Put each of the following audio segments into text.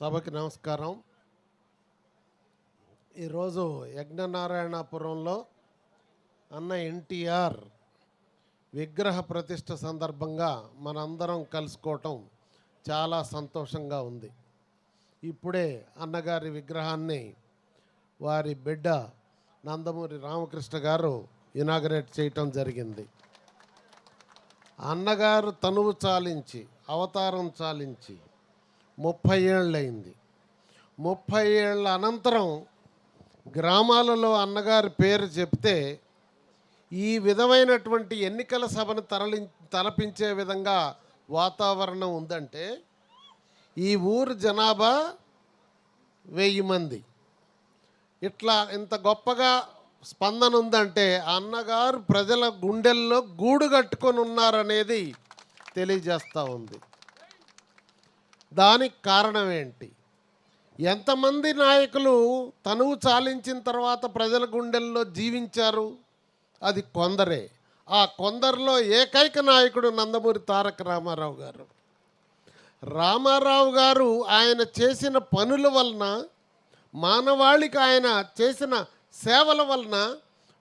సభకి నమస్కారం. ఈరోజు యజ్ఞనారాయణపురంలో అన్న ఎన్టీఆర్ విగ్రహ ప్రతిష్ఠ సందర్భంగా మనందరం కలుసుకోవటం చాలా సంతోషంగా ఉంది. ఇప్పుడే అన్నగారి విగ్రహాన్ని వారి బిడ్డ నందమూరి రామకృష్ణ గారు ఇనాగరేట్ చేయటం జరిగింది. అన్నగారు తనువు చాలించి అవతారం చాలించి 30 ఏళ్ళయింది. 30 ఏళ్ళ అనంతరం గ్రామాలలో అన్నగారి పేరు చెప్తే ఈ విధమైనటువంటి ఎన్నికల సభను తలపించే విధంగా వాతావరణం ఉందంటే ఈ ఊరు జనాభా 1000 మంది. ఇట్లా ఇంత గొప్పగా స్పందన ఉందంటే అన్నగారు ప్రజల గుండెల్లో గూడు కట్టుకొని ఉన్నారనేది తెలియజేస్తూ ఉంది. దానికి కారణం ఏంటి? ఎంతమంది నాయకులు తనువు చాలించిన తర్వాత ప్రజల గుండెల్లో జీవించారు? అది కొందరే. ఆ కొందరిలో ఏకైక నాయకుడు నందమూరి తారక రామారావు గారు. రామారావు గారు ఆయన చేసిన పనుల వలన, మానవాళికి ఆయన చేసిన సేవల వలన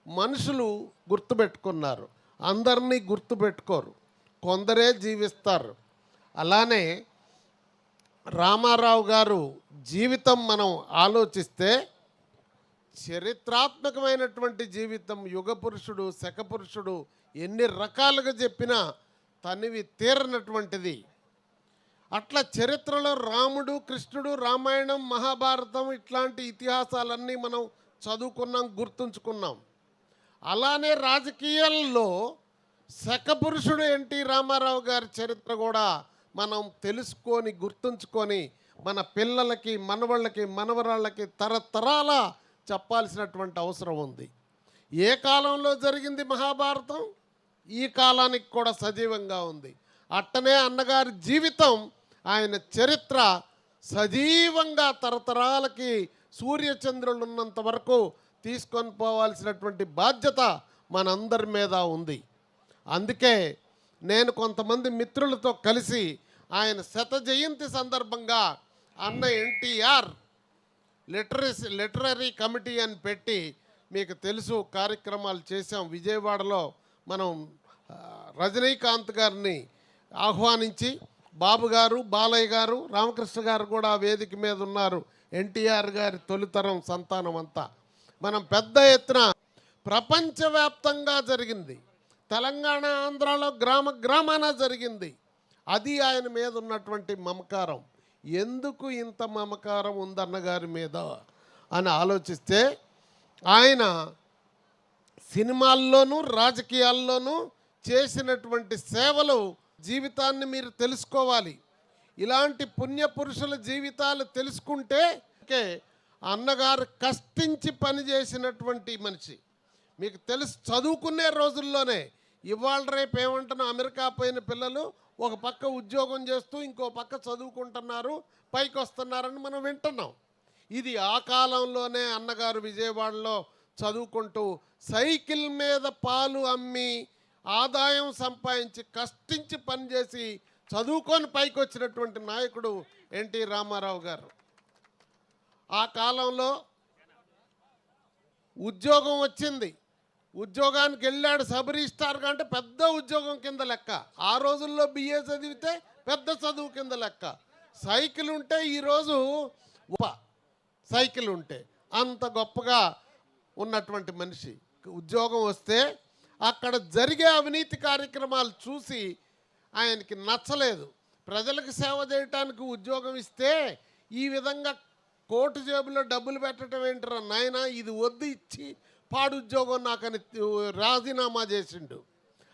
మనుషులు గుర్తుపెట్టుకున్నారు. అందరినీ గుర్తుపెట్టుకోరు, కొందరే జీవిస్తారు. అలానే రామారావు గారు జీవితం మనం ఆలోచిస్తే చరిత్రాత్మకమైనటువంటి జీవితం. యుగపురుషుడు, శకపురుషుడు ఎన్ని రకాలుగా చెప్పినా తనివి తీరనటువంటిది. అట్లా చరిత్రలో రాముడు, కృష్ణుడు, రామాయణం, మహాభారతం ఇట్లాంటి ఇతిహాసాలన్నీ మనం చదువుకున్నాం, గుర్తుంచుకున్నాం. అలానే రాజకీయాల్లో శకపురుషుడు ఎన్టీ రామారావు గారి చరిత్ర కూడా మనం తెలుసుకొని గుర్తుంచుకొని మన పిల్లలకి, మనవాళ్ళకి, మనవరాళ్ళకి తరతరాల చెప్పాల్సినటువంటి అవసరం ఉంది. ఏ కాలంలో జరిగింది మహాభారతం? ఈ కాలానికి కూడా సజీవంగా ఉంది. అట్టనే అన్నగారి జీవితం, ఆయన చరిత్ర సజీవంగా తరతరాలకి సూర్యచంద్రులు ఉన్నంత వరకు తీసుకొని పోవాల్సినటువంటి బాధ్యత మనందరి మీద ఉంది. అందుకే నేను కొంతమంది మిత్రులతో కలిసి ఆయన శత జయంతి సందర్భంగా అన్న ఎన్టీఆర్ లిటరరీ కమిటీ అని పెట్టి, మీకు తెలుసు కార్యక్రమాలు చేశాం. విజయవాడలో మనం రజనీకాంత్ గారిని ఆహ్వానించి, బాబు గారు, బాలయ్య గారు, రామకృష్ణ గారు కూడా వేదిక మీద ఉన్నారు. ఎన్టీఆర్ గారి తొలితరం సంతానం అంతా మనం పెద్ద ఎత్తున ప్రపంచవ్యాప్తంగా జరిగింది. తెలంగాణ, ఆంధ్రాలో గ్రామాన జరిగింది. అది ఆయన మీద ఉన్నటువంటి మమకారం. ఎందుకు ఇంత మమకారం ఉందన్నగారి మీద అని ఆలోచిస్తే, ఆయన సినిమాల్లోనూ రాజకీయాల్లోనూ చేసినటువంటి సేవలు, జీవితాన్ని మీరు తెలుసుకోవాలి. ఇలాంటి పుణ్యపురుషుల జీవితాలు తెలుసుకుంటే అన్నగారు కష్టించి పనిచేసినటువంటి మనిషి. మీకు తెలుసు, చదువుకునే రోజుల్లోనే ఇవాళ రేపు ఏమంటున్నా, అమెరికా పోయిన పిల్లలు ఒక పక్క ఉద్యోగం చేస్తూ ఇంకో పక్క చదువుకుంటున్నారు, పైకి వస్తున్నారని మనం వింటున్నాం. ఇది ఆ కాలంలోనే అన్నగారు విజయవాడలో చదువుకుంటూ సైకిల్ మీద పాలు అమ్మి ఆదాయం సంపాదించి కష్టించి పనిచేసి చదువుకొని పైకి వచ్చినటువంటి నాయకుడు ఎన్టీ రామారావు గారు. ఆ కాలంలో ఉద్యోగం వచ్చింది, ఉద్యోగానికి వెళ్ళాడు. సబ్ రిజిస్ట్రార్గా అంటే పెద్ద ఉద్యోగం కింద లెక్క. ఆ రోజుల్లో బిఏ చదివితే పెద్ద చదువు కింద లెక్క. సైకిల్ ఉంటే ఈరోజు సైకిల్ ఉంటే అంత గొప్పగా ఉన్నటువంటి మనిషి. ఉద్యోగం వస్తే అక్కడ జరిగే అవినీతి కార్యక్రమాలు చూసి ఆయనకి నచ్చలేదు. ప్రజలకు సేవ చేయటానికి ఉద్యోగం ఇస్తే ఈ విధంగా కోటు జేబులో డబ్బులు పెట్టడం ఏంటరా నాయనా, ఇది వద్దు, ఇచ్చి పాడు ఉద్యోగం నాకని రాజీనామా చేసిండు.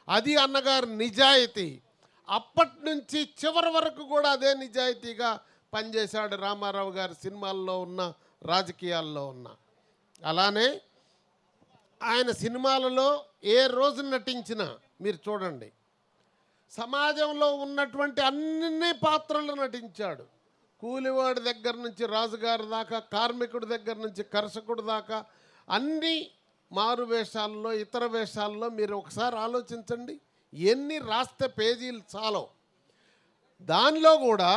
అది అన్నగారు నిజాయితీ. అప్పటి నుంచి చివరి వరకు కూడా అదే నిజాయితీగా పనిచేశాడు రామారావు గారి. సినిమాల్లో ఉన్న, రాజకీయాల్లో ఉన్న. అలానే ఆయన సినిమాలలో ఏ రోజు నటించినా మీరు చూడండి, సమాజంలో ఉన్నటువంటి అన్ని పాత్రలు నటించాడు. కూలివాడి దగ్గర నుంచి రాజుగారి దాకా, కార్మికుడి దగ్గర నుంచి కర్షకుడి దాకా అన్ని మారు వేషాల్లో, ఇతర వేషాల్లో మీరు ఒకసారి ఆలోచించండి. ఎన్ని రాస్తే పేజీలు చాలో. దానిలో కూడా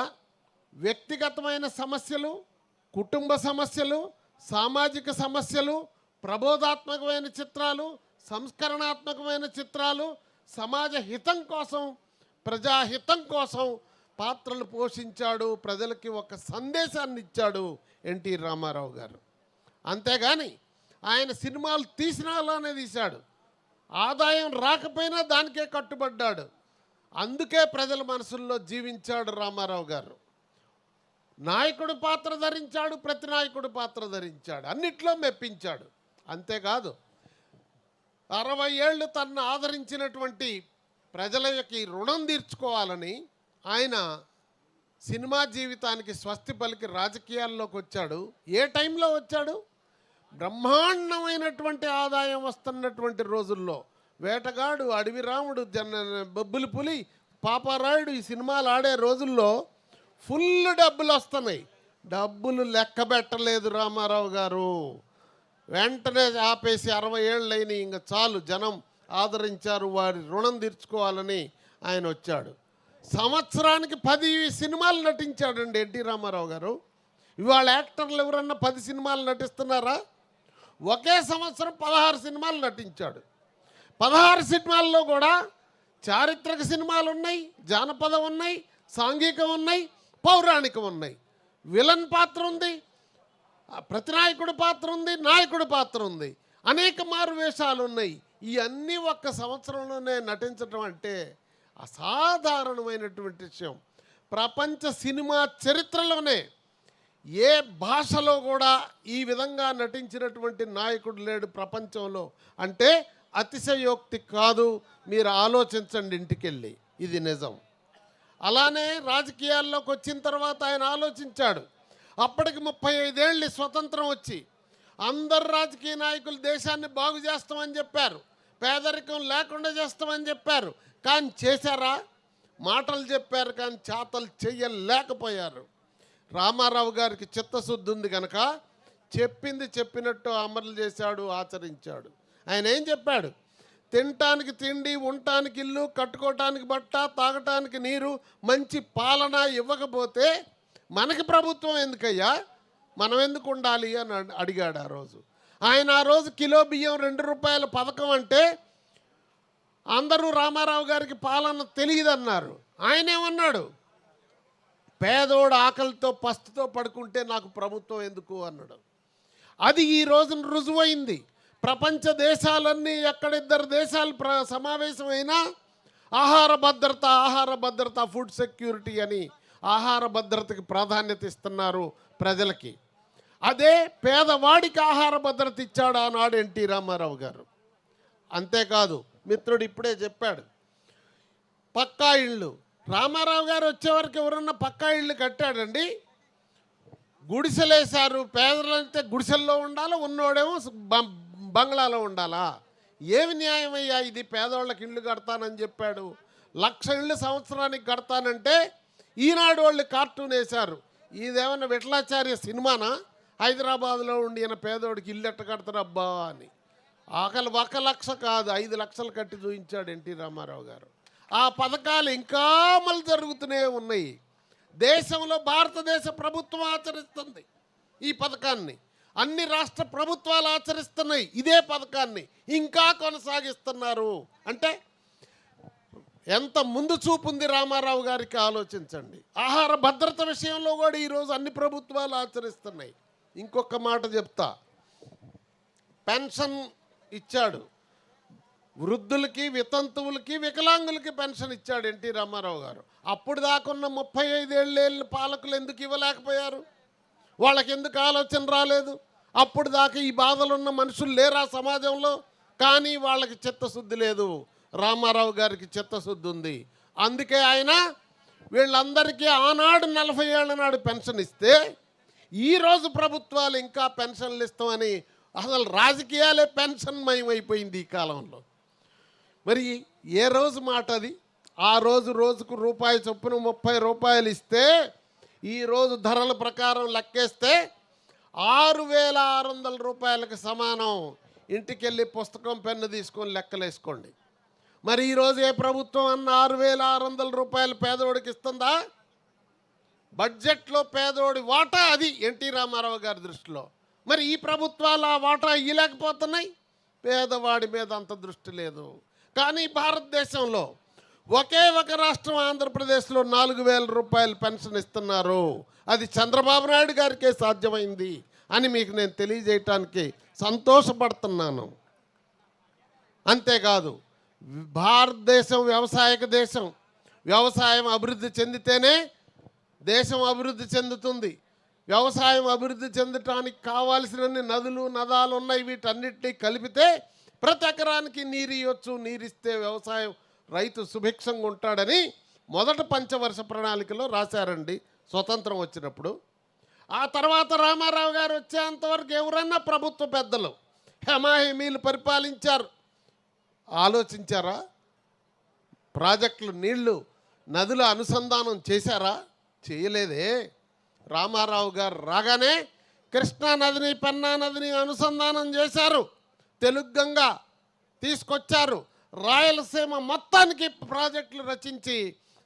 వ్యక్తిగతమైన సమస్యలు, కుటుంబ సమస్యలు, సామాజిక సమస్యలు, ప్రబోధాత్మకమైన చిత్రాలు, సంస్కరణాత్మకమైన చిత్రాలు, సమాజ హితం కోసం, ప్రజాహితం కోసం పాత్రలు పోషించాడు. ప్రజలకి ఒక సందేశాన్ని ఇచ్చాడు ఎన్టీ రామారావు గారు. అంతేగాని ఆయన సినిమాలు తీసినాలానే తీశాడు. ఆదాయం రాకపోయినా దానికే కట్టుబడ్డాడు. అందుకే ప్రజల మనసుల్లో జీవించాడు రామారావు గారు. నాయకుడు పాత్ర ధరించాడు, ప్రతి నాయకుడు పాత్ర ధరించాడు, అన్నిట్లో మెప్పించాడు. అంతేకాదు 60 ఏళ్ళు తనను ఆదరించినటువంటి ప్రజలకి రుణం తీర్చుకోవాలని ఆయన సినిమా జీవితానికి స్వస్తి పలికి రాజకీయాల్లోకి వచ్చాడు. ఏ టైంలో వచ్చాడు? బ్రహ్మాండమైనటువంటి ఆదాయం వస్తున్నటువంటి రోజుల్లో వేటగాడు, అడవి రాముడు, బొబ్బులి పులి, పాపారాయుడు ఈ సినిమాలు ఆడే రోజుల్లో ఫుల్ డబ్బులు వస్తున్నాయి. డబ్బులు లెక్క పెట్టలేదు రామారావు గారు. వెంటనే ఆపేసి 60 ఏళ్ళైన ఇంకా చాలు, జనం ఆదరించారు, వారి రుణం తీర్చుకోవాలని ఆయన వచ్చాడు. సంవత్సరానికి 10 సినిమాలు నటించాడండి ఎన్టీ రామారావు గారు. ఇవాళ యాక్టర్లు ఎవరన్నా 10 సినిమాలు నటిస్తున్నారా? ఒకే సంవత్సరం 16 సినిమాలు నటించాడు. 16 సినిమాల్లో కూడా చారిత్రక సినిమాలు ఉన్నాయి, జానపదం ఉన్నాయి, సాంఘికం ఉన్నాయి, పౌరాణికం ఉన్నాయి. విలన్ పాత్ర ఉంది, ప్రతినాయకుడి పాత్ర ఉంది, నాయకుడి పాత్ర ఉంది, అనేక మారు వేషాలు ఉన్నాయి. ఇవన్నీ ఒక్క సంవత్సరంలోనే నటించడం అంటే అసాధారణమైనటువంటి విషయం. ప్రపంచ సినిమా చరిత్రలోనే ఏ భాషలో కూడా ఈ విధంగా నటించినటువంటి నాయకుడు లేడు ప్రపంచంలో అంటే అతిశయోక్తి కాదు. మీరు ఆలోచించండి ఇంటికెళ్ళి, ఇది నిజం. అలానే రాజకీయాల్లోకి వచ్చిన తర్వాత ఆయన ఆలోచించాడు. అప్పటికి 35 ఏళ్ళు స్వతంత్రం వచ్చి అందరు రాజకీయ నాయకులు దేశాన్ని బాగు చేస్తామని చెప్పారు, పేదరికం లేకుండా చేస్తామని చెప్పారు. కానీ చేశారా? మాటలు చెప్పారు కానీ చేతలు చెయ్యలేకపోయారు. రామారావు గారికి చిత్తశుద్ధి ఉంది కనుక చెప్పింది చెప్పినట్టు అమలు చేశాడు, ఆచరించాడు. ఆయన ఏం చెప్పాడు? తినటానికి తిండి, ఉండటానికి ఇల్లు, కట్టుకోవటానికి బట్ట, తాగటానికి నీరు, మంచి పాలన ఇవ్వకపోతే మనకి ప్రభుత్వం ఎందుకయ్యా, మనం ఎందుకు ఉండాలి అని అడిగాడు ఆ రోజు. ఆయన ఆ రోజు కిలో బియ్యం 2 రూపాయల పథకం అంటే అందరూ రామారావు గారికి పాలన తెలియదన్నారు. ఆయన ఏమన్నాడు? పేదోడు ఆకలితో పస్తుతో పడుకుంటే నాకు ప్రభుత్వం ఎందుకు అన్నాడు. అది ఈ రోజున రుజువైంది. ప్రపంచ దేశాలన్నీ ఎక్కడిద్దరు దేశాలు సమావేశమైనా ఆహార భద్రత, ఫుడ్ సెక్యూరిటీ అని ఆహార భద్రతకి ప్రాధాన్యత ఇస్తున్నారు ప్రజలకి. అదే పేదవాడికి ఆహార భద్రత ఇచ్చాడు ఆనాడు ఎన్టీ రామారావు గారు. అంతేకాదు, మిత్రుడు ఇప్పుడే చెప్పాడు పక్కా ఇళ్ళు. రామారావు గారు వచ్చేవరకు ఎవరన్నా పక్కా ఇళ్ళు కట్టాడండి? గుడిసెలేశారు. పేదలంటే గుడిసెల్లో ఉండాలా, ఉన్నోడేమో బంగ్లాలో ఉండాలా? ఏమి న్యాయమయ్యా ఇది? పేదవాళ్ళకి ఇళ్ళు కడతానని చెప్పాడు. 1,00,000 ఇళ్ళు సంవత్సరానికి కడతానంటే ఈనాడు వాళ్ళు కార్టూన్ వేశారు. ఇదేమన్నా విఠలాచార్య సినిమానా? హైదరాబాద్లో ఉండి ఈయన పేదోడికి ఇల్లు ఎట్ట కడతారు అబ్బా అని. ఆకలి 1 లక్ష కాదు 5 లక్షలు కట్టి చూపించాడు ఎన్టీ రామారావు గారు. ఆ పథకాలు ఇంకా అమలు జరుగుతూనే ఉన్నాయి. దేశంలో భారతదేశ ప్రభుత్వం ఆచరిస్తుంది ఈ పథకాన్ని, అన్ని రాష్ట్ర ప్రభుత్వాలు ఆచరిస్తున్నాయి ఇదే పథకాన్ని, ఇంకా కొనసాగిస్తున్నారు. అంటే ఎంత ముందు చూపు ఉంది రామారావు గారికి ఆలోచించండి. ఆహార భద్రత విషయంలో కూడా ఈరోజు అన్ని ప్రభుత్వాలు ఆచరిస్తున్నాయి. ఇంకొక మాట చెప్తా, పెన్షన్ ఇచ్చాడు. వృద్ధులకి, వితంతువులకి, వికలాంగులకి పెన్షన్ ఇచ్చాడు ఎన్టీ రామారావు గారు. అప్పుడు దాకున్న 35 ఏళ్ళ పాలకులు ఎందుకు ఇవ్వలేకపోయారు? వాళ్ళకి ఎందుకు ఆలోచన రాలేదు? అప్పుడు దాకా ఈ బాధలున్న మనుషులు లేరా సమాజంలో? కానీ వాళ్ళకి చిత్తశుద్ధి లేదు. రామారావు గారికి చిత్తశుద్ధి ఉంది. అందుకే ఆయన వీళ్ళందరికీ ఆనాడు 40 ఏళ్ల నాడు పెన్షన్ ఇస్తే ఈరోజు ప్రభుత్వాలు ఇంకా పెన్షన్లు ఇస్తామని అసలు రాజకీయాలే పెన్షన్ మయమైపోయింది ఈ కాలంలో. మరి ఏ రోజు మాట అది? ఆ రోజు రోజుకు రూపాయి చొప్పున 30 రూపాయలు ఇస్తే ఈరోజు ధరల ప్రకారం లెక్కేస్తే 6,600 రూపాయలకు సమానం. ఇంటికెళ్ళి పుస్తకం పెన్ను తీసుకొని లెక్కలేసుకోండి. మరి ఈరోజు ఏ ప్రభుత్వం అన్న 6,600 రూపాయలు పేదవాడికి ఇస్తుందా? బడ్జెట్లో పేదోడి వాటా అది ఎన్టీ రామారావు గారి దృష్టిలో. మరి ఈ ప్రభుత్వాలు ఆ వాటా ఇయ్యలేకపోతున్నాయి. పేదవాడి మీద అంత దృష్టి లేదు. కానీ భారతదేశంలో ఒకే ఒక రాష్ట్రం ఆంధ్రప్రదేశ్లో 4,000 రూపాయలు పెన్షన్ ఇస్తున్నారు. అది చంద్రబాబు నాయుడు గారికే సాధ్యమైంది అని మీకు నేను తెలియజేయటానికి సంతోషపడుతున్నాను. అంతేకాదు, భారతదేశం వ్యవసాయక దేశం. వ్యవసాయం అభివృద్ధి చెందితేనే దేశం అభివృద్ధి చెందుతుంది. వ్యవసాయం అభివృద్ధి చెందటానికి కావాల్సినన్ని నదులు నదాలు ఉన్నాయి. వీటన్నిటినీ కలిపితే ప్రతి ఎకరానికి నీరు ఇవ్వచ్చు. నీరిస్తే వ్యవసాయం రైతు సుభిక్షంగా ఉంటాడని మొదట పంచవర్ష ప్రణాళికలో రాశారండి స్వతంత్రం వచ్చినప్పుడు. ఆ తర్వాత రామారావు గారు వచ్చేంతవరకు ఎవరన్నా ప్రభుత్వ పెద్దలు హెమాహెమీలు పరిపాలించారు. ఆలోచించారా? ప్రాజెక్టులు నీళ్లు నదుల అనుసంధానం చేశారా? చేయలేదే. రామారావు గారు రాగానే కృష్ణా నదిని పెన్నా నదిని అనుసంధానం చేశారు. తెలుగు గంగ తీసుకొచ్చారు. రాయలసీమ మొత్తానికి ప్రాజెక్టులు రచించి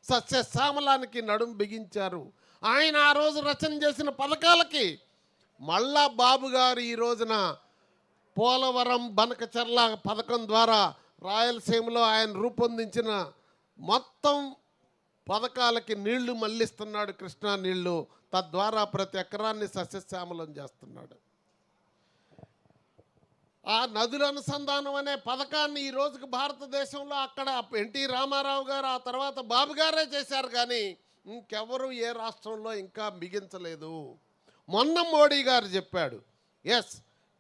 సస్యశ్యామలానికి నడుం బిగించారు. ఆయన ఆ రోజు రచన చేసిన పథకాలకి మళ్ళా బాబు గారు ఈ రోజున పోలవరం బనకచెర్ల పథకం ద్వారా రాయలసీమలో ఆయన రూపొందించిన మొత్తం పథకాలకి నీళ్లు మళ్ళిస్తున్నాడు. కృష్ణా నీళ్లు తద్వారా ప్రతి ఎకరాన్ని సస్యశ్యామలం చేస్తున్నాడు. ఆ నదుల అనుసంధానం అనే పథకాన్ని ఈ రోజుకి భారతదేశంలో అక్కడ ఎన్టీ రామారావు గారు ఆ తర్వాత బాబు గారే చేశారు. కానీ ఇంకెవరు ఏ రాష్ట్రంలో ఇంకా బిగించలేదు. మొన్న మోడీ గారు చెప్పాడు, ఎస్,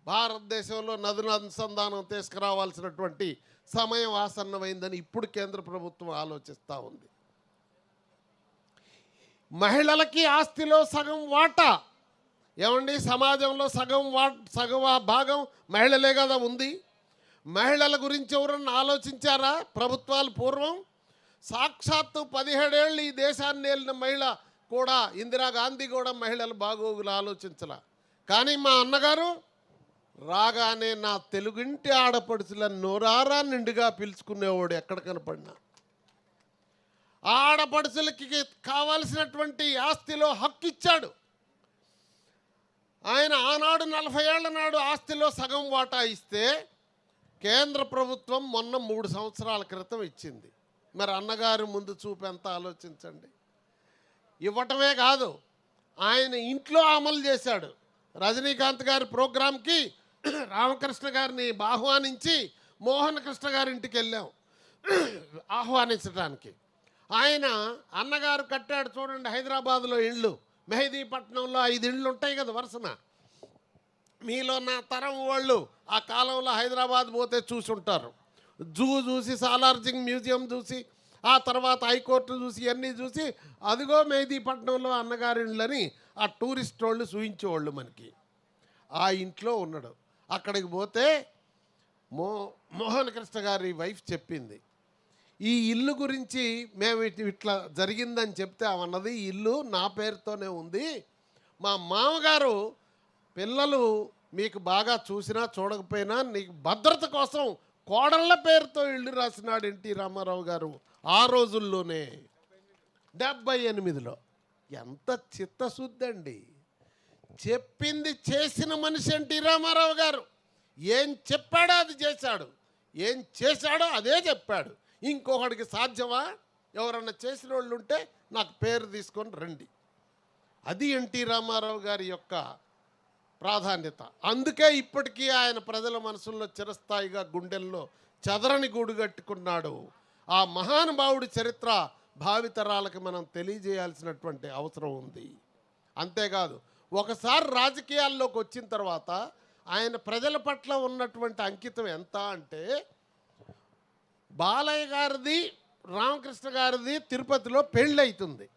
భారతదేశంలో నదుల అనుసంధానం తీసుకురావాల్సినటువంటి సమయం ఆసన్నమైందని ఇప్పుడు కేంద్ర ప్రభుత్వం ఆలోచిస్తూ ఉంది. మహిళలకి ఆస్తిలో సగం వాటా. ఏమండి, సమాజంలో సగం భాగం మహిళలే కదా ఉంది. మహిళల గురించి ఎవరన్నా ఆలోచించారా ప్రభుత్వాలు పూర్వం? సాక్షాత్తు 17 ఏళ్ళు ఈ దేశాన్ని ఏలిన మహిళ కూడా ఇందిరాగాంధీ కూడా మహిళల బాగోగులు ఆలోచించాల. కానీ మా అన్నగారు రాగానే నా తెలుగింటి ఆడపడుచుల నోరారా నిండుగా పిలుచుకునేవాడు ఎక్కడ కనపడినా. ఆడపడుచులకి కావాల్సినటువంటి ఆస్తిలో హక్కు ఇచ్చాడు ఆయన. ఆనాడు 40 ఏళ్ల నాడు ఆస్తిలో సగం వాటా ఇస్తే కేంద్ర ప్రభుత్వం మొన్న 3 సంవత్సరాల క్రితం ఇచ్చింది. మరి అన్నగారు ముందు చూపెంత ఆలోచించండి. ఇవ్వటమే కాదు, ఆయన ఇంట్లో అమలు చేశాడు. రజనీకాంత్ గారి ప్రోగ్రాంకి రామకృష్ణ గారిని ఆహ్వానించి మోహన్ కృష్ణ గారి ఇంటికి వెళ్ళాం ఆహ్వానించడానికి. ఆయన అన్నగారు కట్టాడు చూడండి హైదరాబాద్లో ఇళ్ళు. మెహదీపట్నంలో 5 ఇళ్ళు ఉంటాయి కదా వరుసన. మీలో నా తరం వాళ్ళు ఆ కాలంలో హైదరాబాద్ పోతే చూసుంటారు. జూ చూసి, సాలార్జింగ్ మ్యూజియం చూసి, ఆ తర్వాత హైకోర్టు చూసి, ఇవన్నీ చూసి అదిగో మెహదీపట్నంలో అన్నగారి ఇళ్ళని ఆ టూరిస్ట్ వాళ్ళు చూయించేవాళ్ళు మనకి. ఆ ఇంట్లో ఉన్నాడు. అక్కడికి పోతే మోహన్ కృష్ణ గారి వైఫ్ చెప్పింది, ఈ ఇల్లు గురించి మేము ఇట్లా జరిగిందని చెప్తే అవన్నది, ఈ ఇల్లు నా పేరుతోనే ఉంది. మా మామగారు పిల్లలు మీకు బాగా చూసినా చూడకపోయినా నీకు భద్రత కోసం కోడళ్ళ పేరుతో ఇల్లు రాసినాడు ఎన్టీ రామారావు గారు ఆ రోజుల్లోనే 78లో. ఎంత చిత్తశుద్ధి అండి. చెప్పింది చేసిన మనిషి ఎన్టీ రామారావు గారు. ఏం చెప్పాడో అది చేశాడు, ఏం చేశాడో అదే చెప్పాడు. ఇంకొకడికి సాధ్యమా? ఎవరన్నా చేసిన వాళ్ళు ఉంటే నాకు పేరు తీసుకొని రండి. అది ఎన్టీ రామారావు గారి యొక్క ప్రాధాన్యత. అందుకే ఇప్పటికీ ఆయన ప్రజల మనసుల్లో చిరస్థాయిగా గుండెల్లో చెదరని గూడు కట్టుకున్నాడు. ఆ మహానుభావుడి చరిత్ర భావితరాలకు మనం తెలియజేయాల్సినటువంటి అవసరం ఉంది. అంతేకాదు, ఒకసారి రాజకీయాల్లోకి వచ్చిన తర్వాత ఆయన ప్రజల పట్ల ఉన్నటువంటి అంకితం ఎంత అంటే, బాలయ్య గారిది రామకృష్ణ గారిది తిరుపతిలో పెళ్ళి అవుతుంది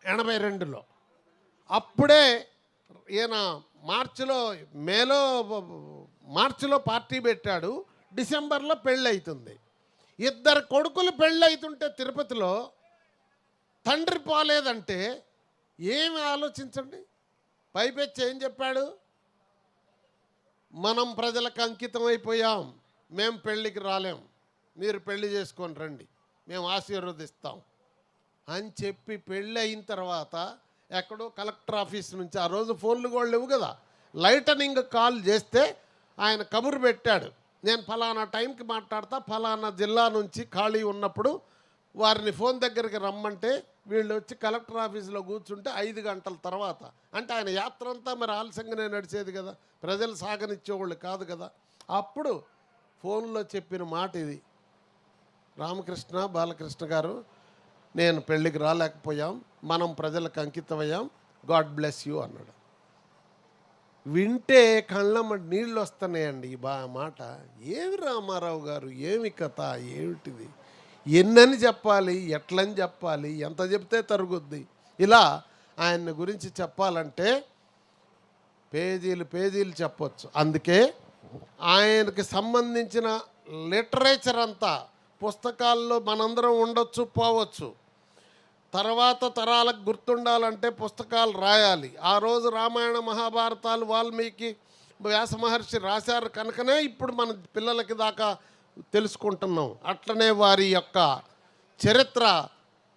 82లో. అప్పుడే ఈయన మార్చిలో పార్టీ పెట్టాడు, డిసెంబర్లో పెళ్ళి అవుతుంది. 2 కొడుకులు పెళ్ళి అవుతుంటే తిరుపతిలో తండ్రి పోలేదంటే ఏమి ఆలోచించండి. పైపెచ్చి ఏం చెప్పాడు? మనం ప్రజలకు అంకితం అయిపోయాం, మేము పెళ్ళికి రాలేం, మీరు పెళ్లి చేసుకొని రండి, మేము ఆశీర్వదిస్తాం అని చెప్పి పెళ్ళి అయిన తర్వాత ఎక్కడో కలెక్టర్ ఆఫీస్ నుంచి, ఆ రోజు ఫోన్లు కూడా లేవు కదా, లైటనింగ్ కాల్ చేస్తే ఆయన కబురు పెట్టాడు, నేను ఫలానా టైంకి మాట్లాడతా, ఫలానా జిల్లా నుంచి ఖాళీ ఉన్నప్పుడు వారిని ఫోన్ దగ్గరికి రమ్మంటే వీళ్ళు వచ్చి కలెక్టర్ ఆఫీసులో కూర్చుంటే 5 గంటల తర్వాత. అంటే ఆయన యాత్ర అంతా మరి ఆలస్యంగానే నడిచేది కదా, ప్రజలు సాగనిచ్చేవాళ్ళు కాదు కదా. అప్పుడు ఫోన్లో చెప్పిన మాట ఇది, రామకృష్ణ బాలకృష్ణ గారు, నేను పెళ్ళికి రాలేకపోయాం, మనం ప్రజలకు అంకితమయ్యాం, గాడ్ బ్లెస్ యూ అన్నాడు. వింటే కళ్ళమ్మ నీళ్ళు వస్తున్నాయండి ఈ మాట. ఏమి రామారావు గారు, ఏమి కథ, ఏమిటిది, ఎన్నని చెప్పాలి, ఎట్లని చెప్పాలి, ఎంత చెప్తే తరుగుద్ది. ఇలా ఆయన గురించి చెప్పాలంటే పేజీలు పేజీలు చెప్పొచ్చు. అందుకే ఆయనకి సంబంధించిన లిటరేచర్ అంతా పుస్తకాల్లో మనందరం ఉండొచ్చు, పోవచ్చు. తర్వాత తరాలకు గుర్తుండాలంటే పుస్తకాలు రాయాలి. ఆ రోజు రామాయణ మహాభారతాలు వాల్మీకి వ్యాస మహర్షి రాశారు కనుకనే ఇప్పుడు మన పిల్లలకి దాకా తెలుసుకుంటున్నాం. అట్లనే వారి యొక్క చరిత్ర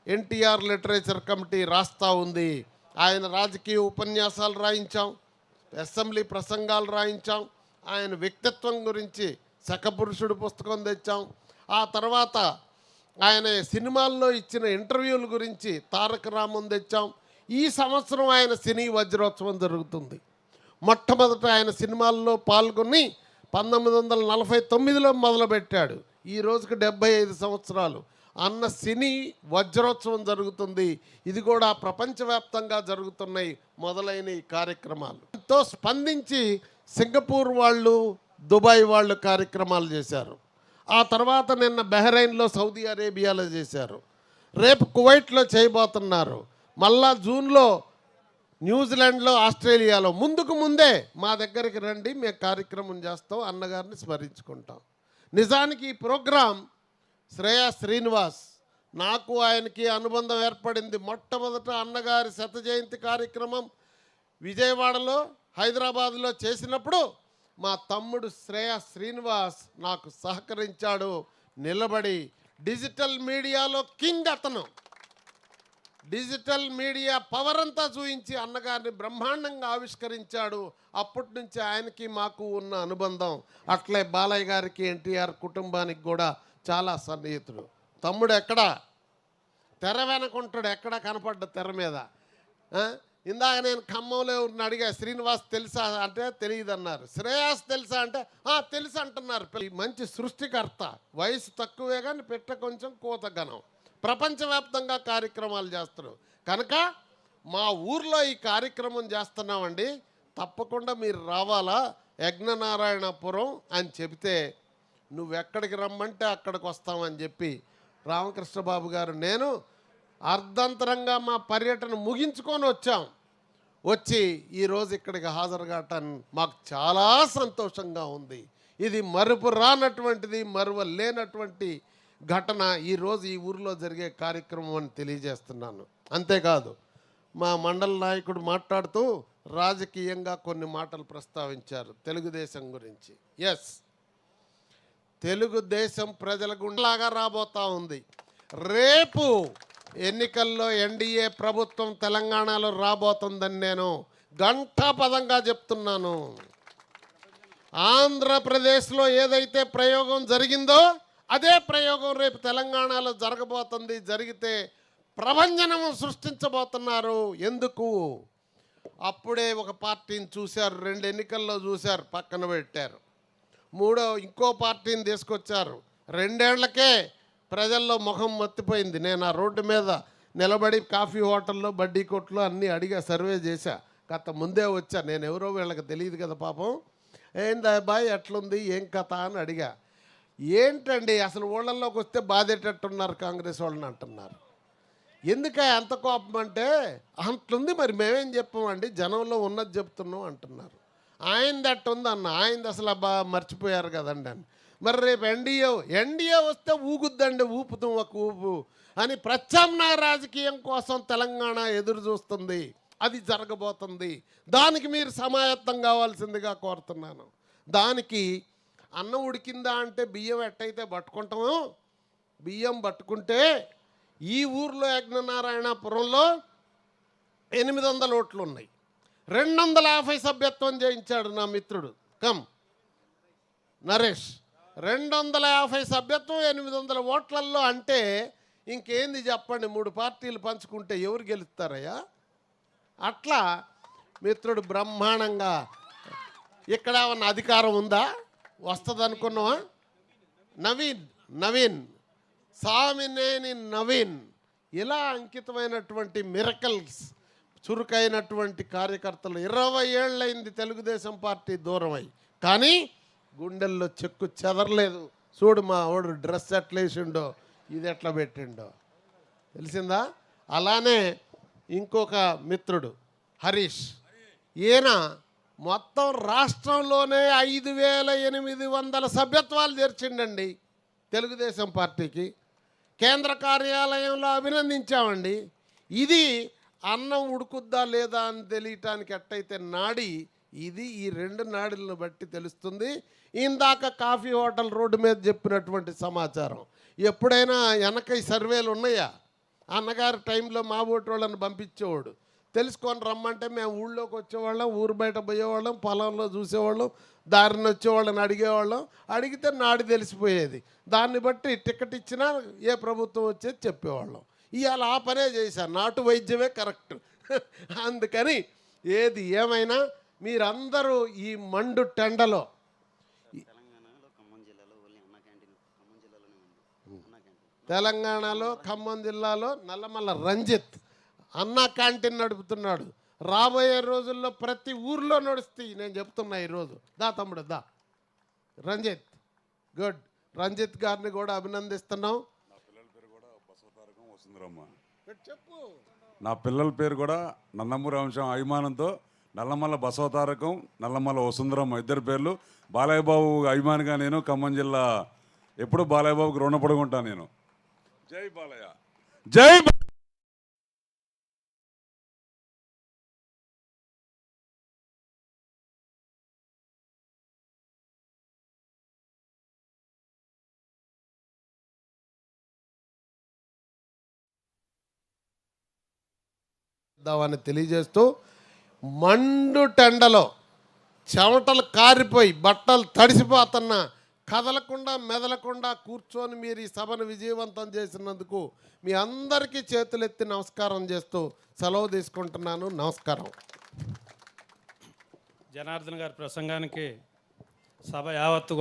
ఎన్టీఆర్ లిటరేచర్ కమిటీ రాస్తూ ఉంది. ఆయన రాజకీయ ఉపన్యాసాలు రాయించాం, అసెంబ్లీ ప్రసంగాలు రాయించాం, ఆయన వ్యక్తిత్వం గురించి శకపురుషుడు పుస్తకం తెచ్చాం. ఆ తర్వాత ఆయన సినిమాల్లో ఇచ్చిన ఇంటర్వ్యూల గురించి తారక రామన్ తెచ్చాం. ఈ సంవత్సరం ఆయన సినీ వజ్రోత్సవం జరుగుతుంది. మొట్టమొదట ఆయన సినిమాల్లో పాల్గొని 1949లో మొదలుపెట్టాడు. ఈ రోజుకి 75 సంవత్సరాలు అన్న సినీ వజ్రోత్సవం జరుగుతుంది. ఇది కూడా ప్రపంచవ్యాప్తంగా జరుగుతున్నాయి మొదలైన ఈ కార్యక్రమాలు. ఎంతో స్పందించి సింగపూర్ వాళ్ళు, దుబాయ్ వాళ్ళు కార్యక్రమాలు చేశారు. ఆ తర్వాత నిన్న బహ్రెయిన్లో, సౌదీ అరేబియాలో చేశారు. రేపు కువైట్లో చేయబోతున్నారు. మళ్ళా జూన్లో న్యూజిలాండ్లో, ఆస్ట్రేలియాలో. ముందుకు ముందే మా దగ్గరికి రండి, మేము కార్యక్రమం చేస్తాం, అన్నగారిని స్మరించుకుంటాం. నిజానికి ఈ ప్రోగ్రాం శ్రేయా శ్రీనివాస్, నాకు ఆయనకి అనుబంధం ఏర్పడింది. మొట్టమొదట అన్నగారి 100వ జయంతి కార్యక్రమం విజయవాడలో, హైదరాబాద్లో చేసినప్పుడు మా తమ్ముడు శ్రేయా శ్రీనివాస్ నాకు సహకరించాడు, నిలబడి. డిజిటల్ మీడియాలో కింగ్ అతను. డిజిటల్ మీడియా పవర్ అంతా చూయించి అన్నగారిని బ్రహ్మాండంగా ఆవిష్కరించాడు. అప్పటి నుంచి ఆయనకి మాకు ఉన్న అనుబంధం. అట్లే బాలయ్య గారికి, ఎన్టీఆర్ కుటుంబానికి కూడా చాలా సన్నిహితుడు. తమ్ముడు ఎక్కడ తెర వెనకుంటాడు, ఎక్కడ కనపడ్డ తెర మీద. ఇందాక నేను ఖమ్మంలో ఉన్న అడిగా, శ్రీనివాస్ తెలుసా అంటే తెలియదు అన్నారు. శ్రేయాస్ తెలుసా అంటే తెలుసు అంటున్నారు. మంచి సృష్టికర్త, వయసు తక్కువే కానీ పెట్ట కొంచెం కోతగనం. ప్రపంచవ్యాప్తంగా కార్యక్రమాలు చేస్తారు కనుక మా ఊర్లో ఈ కార్యక్రమం చేస్తున్నామండి, తప్పకుండా మీరు రావాలా యజ్ఞనారాయణపురం అని చెబితే, నువ్వెక్కడికి రమ్మంటే అక్కడికి వస్తామని చెప్పి రామకృష్ణ బాబు గారు నేను అర్ధంతరంగా మా పర్యటన ముగించుకొని వచ్చాం. వచ్చి ఈరోజు ఇక్కడికి హాజరు కావటాన్ని మాకు చాలా సంతోషంగా ఉంది. ఇది మరుపు రానటువంటిది, మరువలేనటువంటి ఘటన ఈరోజు ఈ ఊరిలో జరిగే కార్యక్రమం అని తెలియజేస్తున్నాను. అంతేకాదు మా మండల నాయకుడు మాట్లాడుతూ రాజకీయంగా కొన్ని మాటలు ప్రస్తావించారు తెలుగుదేశం గురించి. ఎస్, తెలుగుదేశం ప్రజల గుండెలాగా రాబోతా ఉంది. రేపు ఎన్నికల్లో ఎన్డీఏ ప్రభుత్వం తెలంగాణలో రాబోతుందని నేను ఘంటాపదంగా చెప్తున్నాను. ఆంధ్రప్రదేశ్లో ఏదైతే ప్రయోగం జరిగిందో అదే ప్రయోగం రేపు తెలంగాణలో జరగబోతుంది. జరిగితే ప్రభంజనం సృష్టించబోతున్నారు. ఎందుకు? అప్పుడే ఒక పార్టీని చూశారు, 2 ఎన్నికల్లో చూశారు, పక్కన పెట్టారు. మూడో ఇంకో పార్టీని తీసుకొచ్చారు. 2 ఏళ్లకే ప్రజల్లో ముఖం మత్తిపోయింది. నేను ఆ రోడ్డు మీద నిలబడి కాఫీ హోటల్లో, బడ్డీ కొట్లో అన్నీ అడిగా, సర్వే చేశా. కథ ముందే వచ్చా, నేను ఎవరో వీళ్ళకి తెలియదు కదా పాపం. ఏందా బాయ్ ఎట్లుంది, ఏం కథ అని అడిగా. ఏంటండి అసలు ఊళ్ళల్లోకి వస్తే బాధేటట్టున్నారు కాంగ్రెస్ వాళ్ళని అంటున్నారు. ఎందుక అంత కోపం అంటే, అట్లుంది మరి మేమేం చెప్పామండి, జనంలో ఉన్నది చెప్తున్నాం అంటున్నారు. ఆయనది అట్టుంది అన్న, ఆయనది అసలు మర్చిపోయారు కదండి అని. మరి రేపు ఎన్డీఏ వస్తే ఊగుద్దండి, ఊపుతాం ఒక ఊపు అని ప్రత్యామ్నాయ రాజకీయం కోసం తెలంగాణ ఎదురు చూస్తుంది. అది జరగబోతుంది. దానికి మీరు సమాయత్తం కావాల్సిందిగా కోరుతున్నాను. దానికి అన్నం ఉడికిందా అంటే బియ్యం ఎట్టయితే పట్టుకుంటామో, బియ్యం పట్టుకుంటే ఈ ఊర్లో యజ్ఞనారాయణపురంలో 800 ఓట్లు ఉన్నాయి. 250 సభ్యత్వం చేయించాడు నా మిత్రుడు నరేష్. 250 సభ్యత్వం 800 ఓట్లల్లో అంటే ఇంకేంది చెప్పండి? 3 పార్టీలు పంచుకుంటే ఎవరు గెలుస్తారయ్యా? అట్లా మిత్రుడు బ్రహ్మాండంగా. ఇక్కడ ఏమన్నా అధికారం ఉందా? వస్తుంది అనుకున్నావా? నవీన్ సామినేని నవీన్ ఇలా అంకితమైనటువంటి మిరకల్స్ చురుకైనటువంటి కార్యకర్తలు 20 ఏళ్ళైంది తెలుగుదేశం పార్టీ దూరమై, కానీ గుండెల్లో చెక్కు చెదరలేదు. చూడు మా వాడు డ్రెస్ ఎట్లా వేసిండో, ఇది ఎట్లా పెట్టిండో తెలిసిందా? అలానే ఇంకొక మిత్రుడు హరీష్, ఈయన మొత్తం రాష్ట్రంలోనే 5800 సభ్యత్వాలు చేర్చిండండి తెలుగుదేశం పార్టీకి. కేంద్ర కార్యాలయంలో అభినందించామండి. ఇది అన్నం ఉడుకుద్దా లేదా అని తెలియటానికి ఎట్టయితే నాడి, ఇది ఈ 2 నాడులను బట్టి తెలుస్తుంది. ఇందాక కాఫీ హోటల్ రోడ్డు మీద చెప్పినటువంటి సమాచారం ఎప్పుడైనా వెనక సర్వేలు ఉన్నాయా? అన్నగారి టైంలో మా ఓటు వాళ్ళని పంపించేవాడు, తెలుసుకొని రమ్మంటే మేము ఊళ్ళోకి వచ్చేవాళ్ళం, ఊరు బయట పోయేవాళ్ళం, పొలంలో చూసేవాళ్ళం, దారిని వచ్చేవాళ్ళని అడిగేవాళ్ళం. అడిగితే నాడి తెలిసిపోయేది. దాన్ని బట్టి టికెట్ ఇచ్చినా ఏ ప్రభుత్వం వచ్చేది చెప్పేవాళ్ళం. ఇవాళ ఆ పనే చేశాను, నాటు వైద్యమే కరెక్ట్. అందుకని ఏది ఏమైనా మీరందరూ ఈ మండు టెండలో తెలంగాణలో ఖమ్మం జిల్లాలో నల్లమల్ల రంజిత్ అన్నా క్యాంటీన్ నడుపుతున్నాడు. రాబోయే రోజుల్లో ప్రతి ఊర్లో నడుస్తాయి, నేను చెప్తున్నా ఈరోజు. దా తమ్ముడు దా. రంజిత్ గుడ్. రంజిత్ గారిని కూడా అభినందిస్తున్నాం. చెప్పు. నా పిల్లల పేరు కూడా నందమూరి వంశం అభిమానంతో నల్లమల్ల బసవతారకం, నల్లమల్ల వసుంధరమ్మ, ఇద్దరు పేర్లు. బాలయ్య బాబు అభిమానిగా నేను ఖమ్మం జిల్లా ఎప్పుడు బాలయ్య బాబుకి రుణపడుకుంటాను నేను. జై బాలయ్య, జై అని తెలియజేస్తూ, మండు టెండలో చెమటలు కారిపోయి బట్టలు తడిసిపోతున్నా కదలకుండా మెదలకుండా కూర్చొని మీరు ఈ సభను విజయవంతం చేసినందుకు మీ అందరికీ చేతులెత్తి నమస్కారం చేస్తూ సెలవు తీసుకుంటున్నాను. నమస్కారం. జనార్దన్ గారి ప్రసంగానికి సభ యావత్తు